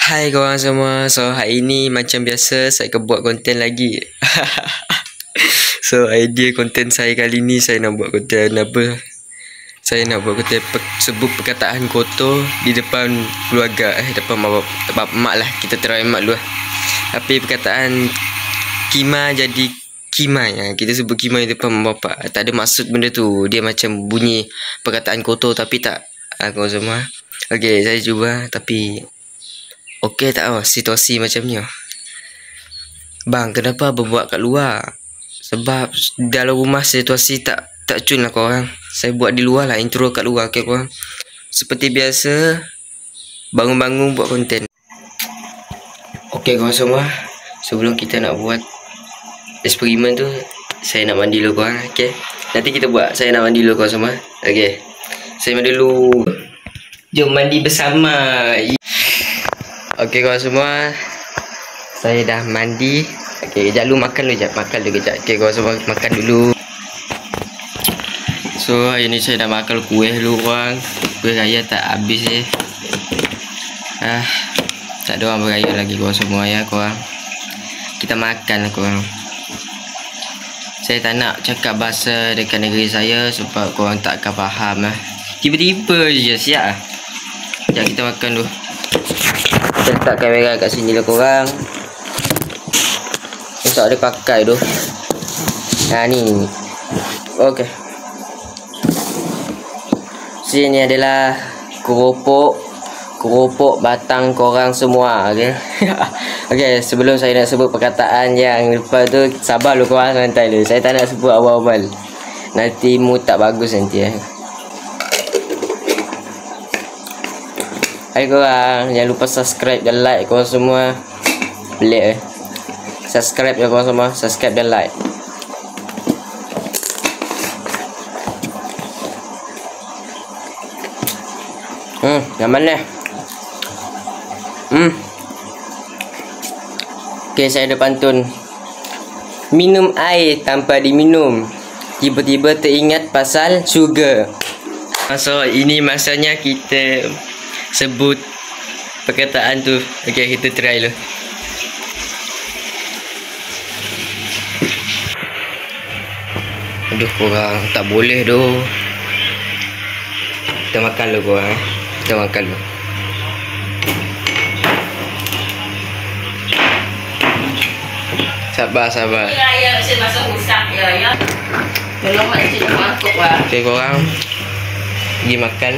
Hai korang semua. So hari ni macam biasa saya akan buat konten lagi. So idea konten saya kali ni, saya nak buat konten apa? Saya nak buat konten sebut perkataan kotor di depan keluarga, depan mak lah. Kita terai mak dulu lah. Tapi perkataan kima jadi kimai. Kita sebut kimai di depan mak bapak. Tak ada maksud benda tu. Dia macam bunyi perkataan kotor tapi tak. Korang semua. Okay, saya cuba tapi okey tak awak situasi macam ni. Bang, kenapa berbuat kat luar? Sebab dalam rumah situasi tak cun lah korang. Saya buat di luar lah, intro kat luar. Okey korang. Seperti biasa, bangun-bangun buat konten. Okey korang semua, sebelum kita nak buat eksperimen tu, saya nak mandi dulu korang. Okey. Nanti kita buat, saya nak mandi dulu korang semua. Okey. Saya mandi dulu. Jom mandi bersama. Okey korang semua, saya dah mandi. Okey, kejap dulu makan dulu, makan dulu kejap. Okey korang semua, makan dulu. So hari ni saya dah makan kuih dulu korang. Kuih raya tak habis tak ada orang beraya lagi korang semua ya korang. Kita makan lah korang. Saya tak nak cakap bahasa dekat negeri saya sebab korang tak akan faham lah. Tiba-tiba je siap lah. Sekejap kita makan dulu. Saya letak kamera kat sini lah korang. Tak ada pakai tu. Ni. Okey. Sini adalah keropok batang korang semua. Okey. Okey, sebelum saya nak sebut perkataan yang lepas tu, sabar dulu korang, santai dulu. Saya tak nak sebut awal-awal. Nanti mood tak bagus nanti Hai korang, jangan lupa subscribe dan like korang semua. Pelik subscribe ya korang semua, subscribe dan like. Yang mana? Okay, saya ada pantun. Minum air tanpa diminum, tiba-tiba teringat pasal sugar. So ini masanya kita sebut perkataan tu. Okay, kita try dulu. Aduh korang, tak boleh doh. Kita makan dulu korang. Kita makan dulu. Sabar. Ya, saya masuk rusak ya. Tolong mak cik mangkuk lah. Okay korang, pergi makan.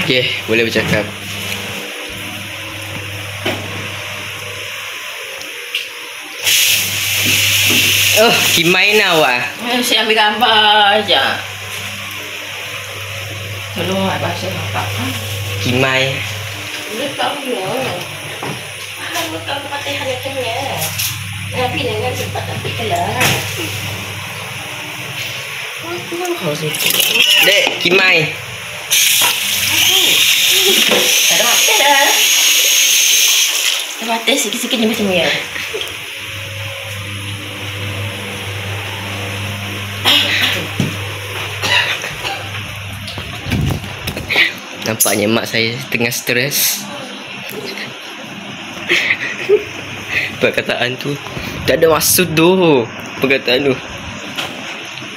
Okay, boleh bercakap. Kimai nak awak? Saya ambil gambar je. Tolong awak bahasa apa? Kimai. Boleh tahu ya. Boleh tahu kepatihan macam ni. Tapi dengan cepat tapi kelar. Dek, kimai. Tak ada mata dah. Mata sikit-sikit je macam ni ya. Nampaknya mak saya tengah stres. Perkataan tu tak ada maksud tu. Perkataan tu.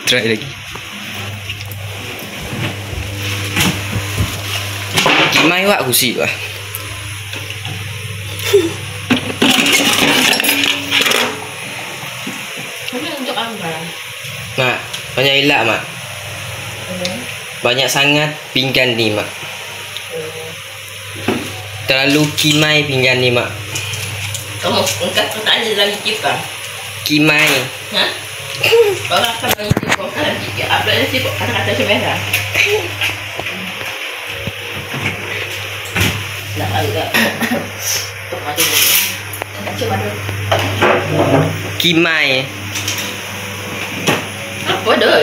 Try lagi. Kimai wak kursi tu lah. Ini untuk gambar. Mak, banyak elak mak. Banyak sangat pinggan ni mak. Terlalu kimai pinggan ni mak. Kamu engkau tanya lagi kita. Kimai. Orang akan bagi kau kan dia. Apa dia sibuk kata-kata sebenarnya. Nak agak. Tok mati. Macam mana? Kimai. Apa dah?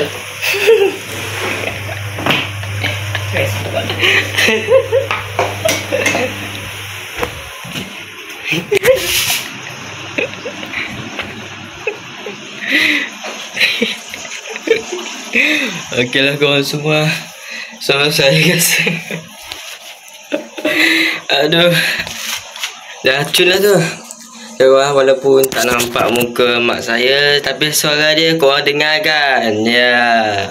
Okeylah korang semua. Sama saya guys. Aduh. Dah cun lah tu. Korang walaupun tak nampak muka mak saya, tapi suara dia korang dengar kan? Ya.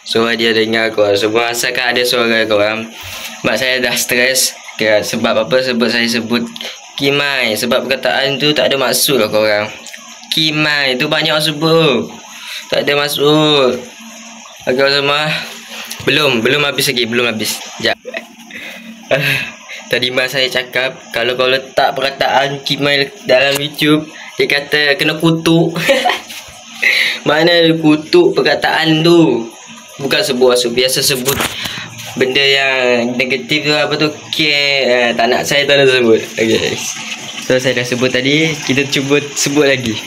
Suara dia dengar korang semua. Asalkan ada suara korang. Mak saya dah stres. Sebab apa? Sebab saya sebut Kimai. Sebab perkataan tu tak ada maksud lah korang. Kimai tu banyak sebut. Tak ada maksud. Korang semua. Belum habis lagi. Belum habis. Sekejap. Tadi mak saya cakap, kalau kau letak perkataan Kimai dalam YouTube, dia kata kena kutuk. Mana ada kutuk perkataan tu? Bukan sebuah biasa sebut benda yang negatif tu, apa tu, tak nak, saya tak nak sebut. Okay. So saya dah sebut tadi, kita cuba sebut lagi.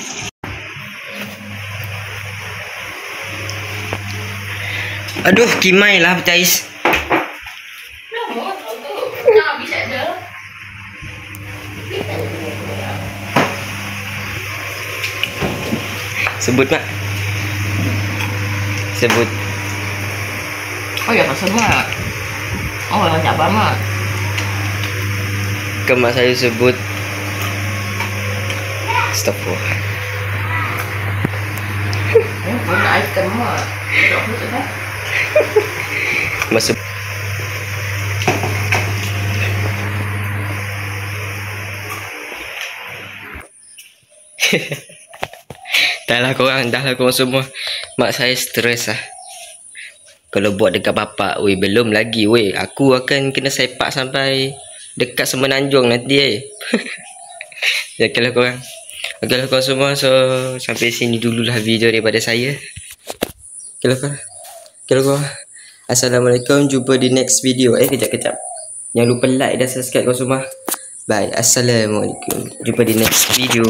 Aduh, Kimai lah Tais. Sebut mak. Sebut. Oh ya pasal mak. Oh banyak apa mak? Ke mak saya sebut. Astagfirullah. Mana item mak? Tak betul dah. Masuk. Dah lah korang semua. Mak saya stres lah. Kalau buat dekat bapak, weh belum lagi weh. Aku akan kena sepak sampai dekat Semenanjung nanti Ya kalau korang. Okeylah korang semua. So sampai sini dululah video daripada saya. Okeylah korang. Assalamualaikum. Jumpa di next video. Kejap. Jangan lupa like dan subscribe korang semua. Bye. Assalamualaikum. Jumpa di next video.